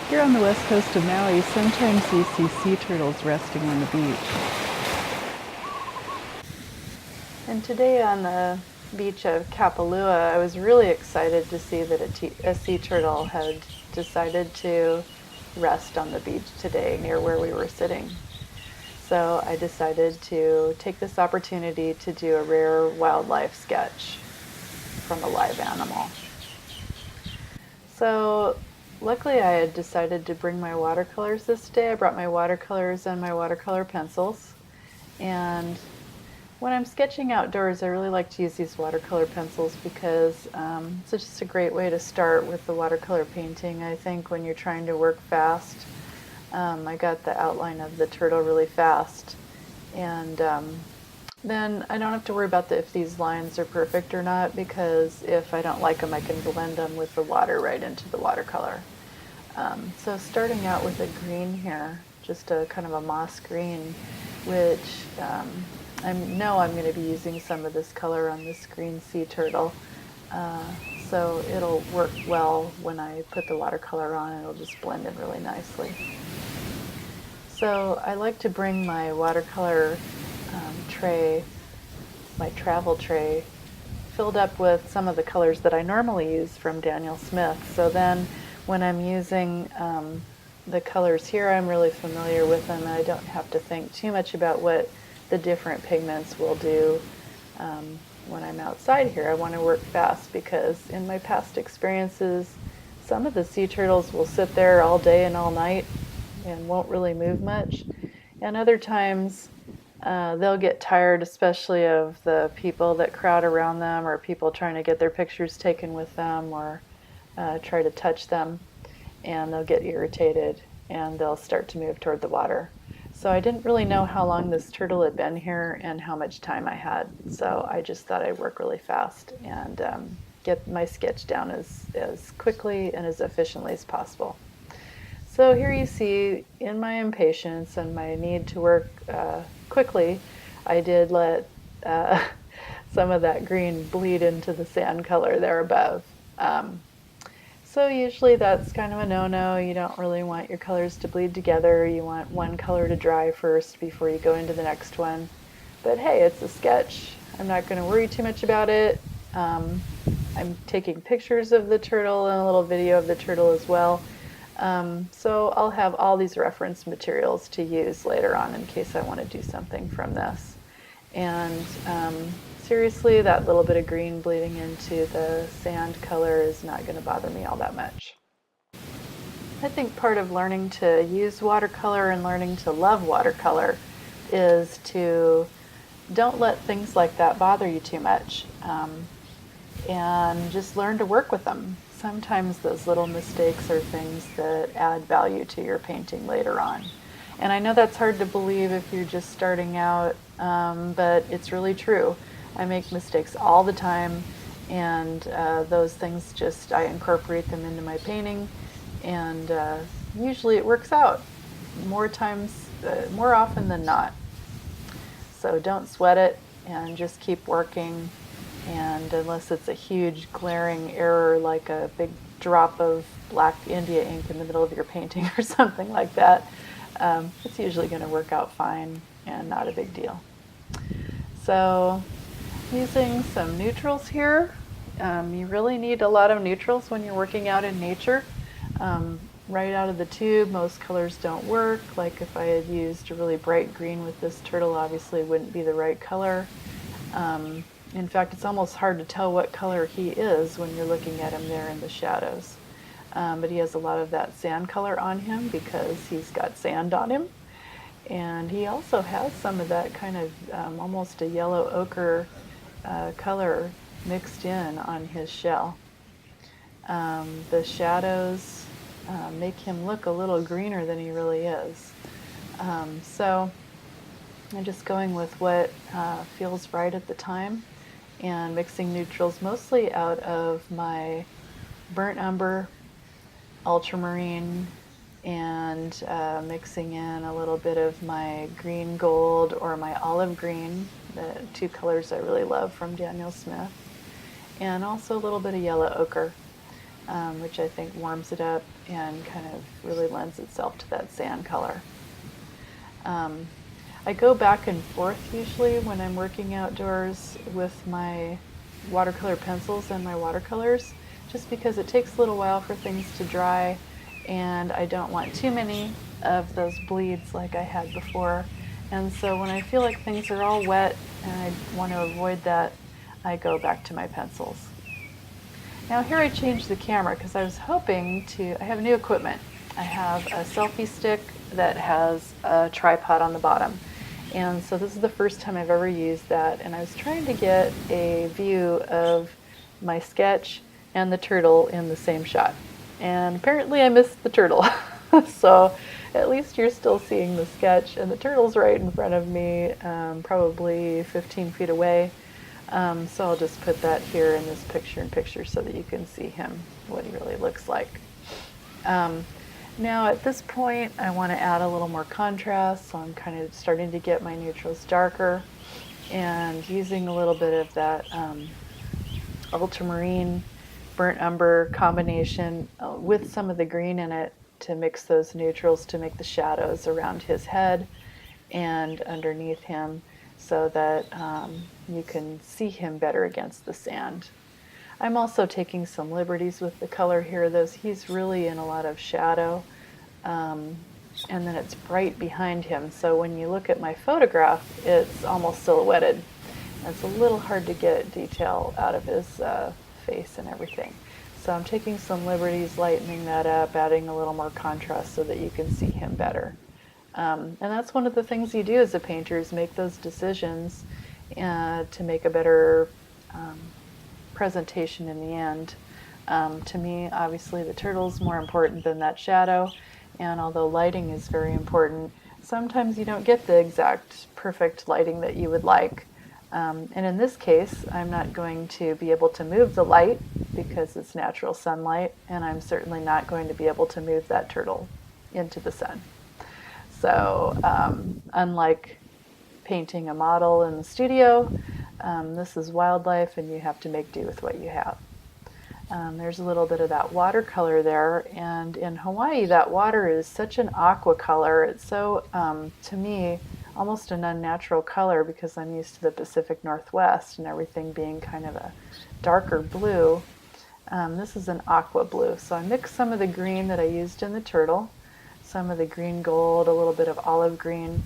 Here on the west coast of Maui, sometimes you see sea turtles resting on the beach. And today on the beach of Kapalua, I was really excited to see that a sea turtle had decided to rest on the beach today near where we were sitting. So I decided to take this opportunity to do a rare wildlife sketch from a live animal. So luckily I had decided to bring my watercolors this day. I brought my watercolors and my watercolor pencils. And when I'm sketching outdoors, I really like to use these watercolor pencils because it's just a great way to start with the watercolor painting. I think when you're trying to work fast, I got the outline of the turtle really fast. And then I don't have to worry about if these lines are perfect or not, because if I don't like them, I can blend them with the water right into the watercolor. So starting out with a green here, just a kind of a moss green, which I know I'm going to be using some of this color on this green sea turtle. So it'll work well when I put the watercolor on. It'll just blend in really nicely. So I like to bring my watercolor tray, my travel tray, filled up with some of the colors that I normally use from Daniel Smith. So then when I'm using the colors here, I'm really familiar with them, and I don't have to think too much about what the different pigments will do when I'm outside here. I want to work fast because in my past experiences, some of the sea turtles will sit there all day and all night and won't really move much. And other times they'll get tired, especially of the people that crowd around them or people trying to get their pictures taken with them or try to touch them, and they'll get irritated and they'll start to move toward the water. So I didn't really know how long this turtle had been here and how much time I had. So I just thought I'd work really fast and get my sketch down as quickly and as efficiently as possible. So here you see, in my impatience and my need to work quickly, I did let some of that green bleed into the sand color there above. So usually that's kind of a no-no. You don't really want your colors to bleed together. You want one color to dry first before you go into the next one. But hey, it's a sketch. I'm not going to worry too much about it. I'm taking pictures of the turtle and a little video of the turtle as well. So I'll have all these reference materials to use later on in case I want to do something from this. And seriously, that little bit of green bleeding into the sand color is not going to bother me all that much. I think part of learning to use watercolor and learning to love watercolor is to don't let things like that bother you too much, and just learn to work with them. Sometimes those little mistakes are things that add value to your painting later on. And I know that's hard to believe if you're just starting out, but it's really true. I make mistakes all the time, and those things I incorporate them into my painting, and usually it works out more often than not. So don't sweat it and just keep working. And unless it's a huge glaring error like a big drop of black India ink in the middle of your painting or something like that, it's usually going to work out fine and not a big deal. So using some neutrals here. You really need a lot of neutrals when you're working out in nature. Right out of the tube, most colors don't work. Like if I had used a really bright green with this turtle, obviously it wouldn't be the right color. In fact, it's almost hard to tell what color he is when you're looking at him there in the shadows. But he has a lot of that sand color on him because he's got sand on him. And he also has some of that kind of almost a yellow ochre color mixed in on his shell. The shadows make him look a little greener than he really is. So I'm just going with what feels right at the time and mixing neutrals mostly out of my burnt umber, ultramarine, and mixing in a little bit of my green gold or my olive green, the two colors I really love from Daniel Smith, and also a little bit of yellow ochre. which I think warms it up and kind of really lends itself to that sand color. I go back and forth usually when I'm working outdoors with my watercolor pencils and my watercolors, just because it takes a little while for things to dry, and I don't want too many of those bleeds like I had before. And so when I feel like things are all wet and I want to avoid that, I go back to my pencils. Now here I changed the camera because I was hoping to, I have new equipment. I have a selfie stick that has a tripod on the bottom. And so this is the first time I've ever used that, and I was trying to get a view of my sketch and the turtle in the same shot. And apparently I missed the turtle. So at least you're still seeing the sketch, and the turtle's right in front of me, probably 15 feet away. So I'll just put that here in this picture-in-picture so that you can see him, what he really looks like. Now at this point I want to add a little more contrast, so I'm kind of starting to get my neutrals darker and using a little bit of that ultramarine burnt umber combination with some of the green in it to mix those neutrals to make the shadows around his head and underneath him, so that you can see him better against the sand. I'm also taking some liberties with the color here. He's really in a lot of shadow, and then it's bright behind him. So when you look at my photograph, it's almost silhouetted. It's a little hard to get detail out of his face and everything. So I'm taking some liberties, lightening that up, adding a little more contrast so that you can see him better. And that's one of the things you do as a painter, is make those decisions to make a better presentation in the end. To me, obviously, the turtle's more important than that shadow, and although lighting is very important, sometimes you don't get the exact perfect lighting that you would like. And in this case, I'm not going to be able to move the light because it's natural sunlight, and I'm certainly not going to be able to move that turtle into the sun. So unlike painting a model in the studio, this is wildlife, and you have to make do with what you have. There's a little bit of that watercolor there, and in Hawaii that water is such an aqua color. It's so, to me, almost an unnatural color because I'm used to the Pacific Northwest and everything being kind of a darker blue. This is an aqua blue, so I mixed some of the green that I used in the turtle, some of the green gold, a little bit of olive green,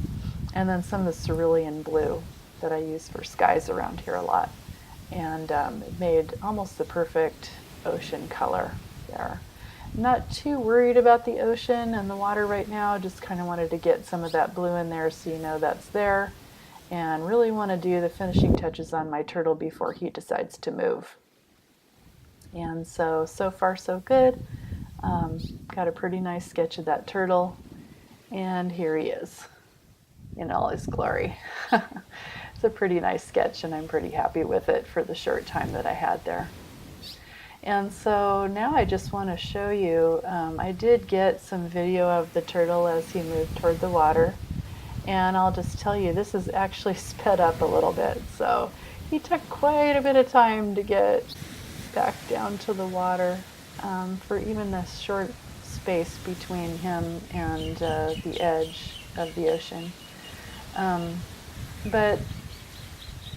and then some of the cerulean blue that I use for skies around here a lot. And it made almost the perfect ocean color there. Not too worried about the ocean and the water right now, just kind of wanted to get some of that blue in there so you know that's there, and really want to do the finishing touches on my turtle before he decides to move. And so far so good. Got a pretty nice sketch of that turtle, and here he is in all his glory. It's a pretty nice sketch, and I'm pretty happy with it for the short time that I had there. And so now I just want to show you, I did get some video of the turtle as he moved toward the water, and I'll just tell you, this is actually sped up a little bit. So he took quite a bit of time to get back down to the water, for even this short space between him and the edge of the ocean. But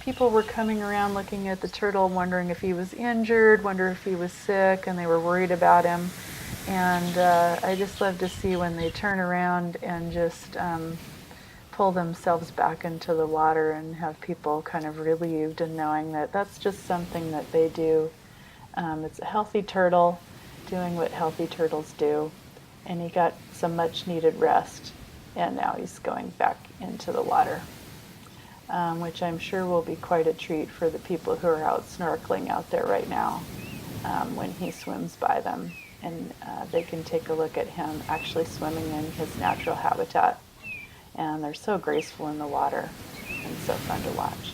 people were coming around looking at the turtle, wondering if he was injured, wonder if he was sick, and they were worried about him. And I just love to see when they turn around and just pull themselves back into the water and have people kind of relieved and knowing that that's just something that they do. It's a healthy turtle doing what healthy turtles do, and he got some much needed rest, and now he's going back into the water. Which I'm sure will be quite a treat for the people who are out snorkeling out there right now, when he swims by them, and they can take a look at him actually swimming in his natural habitat. And they're so graceful in the water and so fun to watch.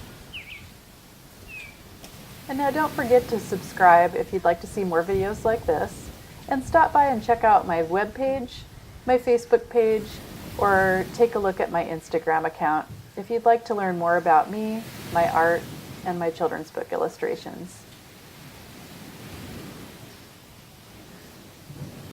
And now don't forget to subscribe if you'd like to see more videos like this, and stop by and check out my webpage, my Facebook page, or take a look at my Instagram account if you'd like to learn more about me, my art, and my children's book illustrations.